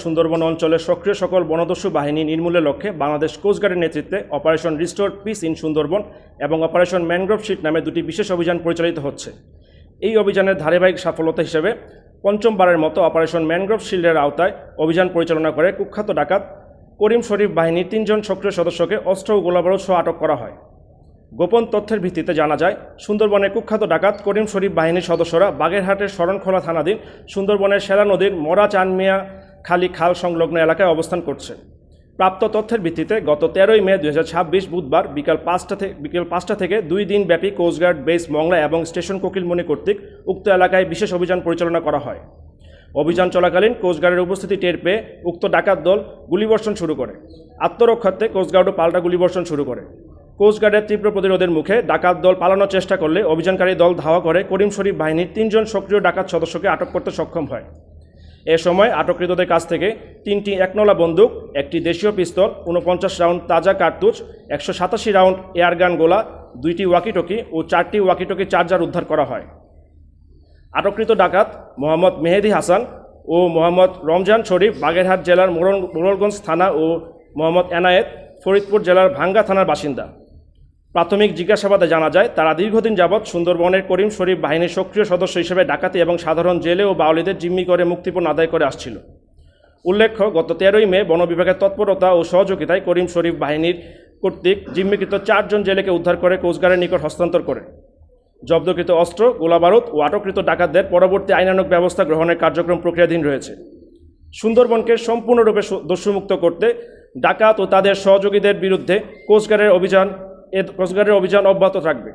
সুন্দরবন অঞ্চলের সক্রিয় সকল বনদস্যু বাহিনী নির্মূলের লক্ষ্যে বাংলাদেশ কোস্টগার্ডের নেতৃত্বে operation restore piece in Sundarban এবং অপারেশন ম্যানগ্রোভ শিট নামে দুটি বিশেষ অভিযান পরিচালিত হচ্ছে। এই অভিযানের ধারাবাহিক সফলতা হিসেবে পঞ্চমবারের মতো অপারেশন ম্যানগ্রোভ শিল্ডের আওতায় অভিযান পরিচালনা করে কুখ্যাত ডাকাত করিম শরীফ বাহিনীর 3 জন সক্রিয় সদস্যকে অস্ত্র ও গোলাবারুদ সহ আটক করা হয়। গোপন তথ্যের ভিত্তিতে জানা যায়, সুন্দরবনের কুখ্যাত ডাকাত করিম শরীফ বাহিনীর সদস্যরা বাগেরহাটের শরণখোলা থানাধীন সুন্দরবনের সেরা নদীর মরা চানমিয়া খালি খাল সংলগ্ন এলাকায় অবস্থান করছে। প্রাপ্ত তথ্যের ভিত্তিতে গত 13ই মে 2026 বুধবার বিকেল 5টা থেকে 2 দিন ব্যাপী কোস্টগার্ড বেস মংলা এবং স্টেশন কোকিলমণি কর্তৃক উক্ত এলাকায় বিশেষ অভিযান পরিচালনা করা হয়। অভিযান চলাকালীন কোস্টগার্ডের উপস্থিতি টের পেয়ে উক্ত ডাকাত দল গুলিবর্ষণ শুরু করে। আত্মরক্ষার্থে কোস্টগার্ডও পাল্টা গুলিবর্ষণ শুরু করে। কোস্টগার্ডের তীব্র প্রতিরোধের মুখে ডাকাত দল পালানোর চেষ্টা করলে অভিযানকারী দল ধাওয়া করে করিম শরীফ বাহিনীর 3 জন সক্রিয় ডাকাত সদস্যকে আটক করতে সক্ষম হয়। এ সময় আটককৃতদের কাছ থেকে 3টি একনলা বন্দুক, একটি দেশীয় পিস্তল, 49 রাউন্ড তাজা কার্তুজ, 187 রাউন্ড এয়ারগান গোলা, 2টি ওয়াকিটকি ও 4টি ওয়াকিটকি চার্জার উদ্ধার করা হয়। আটককৃত ডাকাত মোহাম্মদ মেহেদি হাসান ও মোহাম্মদ রমজান শরীফ বাগেরহাট জেলার মোড়লগঞ্জ থানা ও মোহাম্মদ এনায়েত ফরিদপুর জেলার ভাঙ্গা থানার বাসিন্দা। প্রাথমিক জিজ্ঞাসাবাদে জানা যায়, তারা দীর্ঘদিন যাবৎ সুন্দরবনের করিম শরীফ বাহিনীর সক্রিয় সদস্য হিসেবে ডাকাতি এবং সাধারণ জেলে ও বাউলিদের জিম্মি করে মুক্তিপণ আদায় করে আসছিল। উল্লেখ্য, গত 13ই মে বন বিভাগের তৎপরতা ও সহযোগিতায় করিম শরীফ বাহিনীর কর্তৃক জিম্মিকৃত 4 জন জেলেকে উদ্ধার করে কোস্টগার্ডের নিকট হস্তান্তর করে। জব্দকৃত অস্ত্র, গোলাবারুদ ও আটককৃত ডাকাতদের পরবর্তী আইনানুগ ব্যবস্থা গ্রহণের কার্যক্রম প্রক্রিয়াধীন রয়েছে। সুন্দরবনকে সম্পূর্ণরূপে দস্যুমুক্ত করতে ডাকাত ও তাদের সহযোগীদের বিরুদ্ধে কোস্টগার্ডের অভিযান অব্যাহত থাকবে।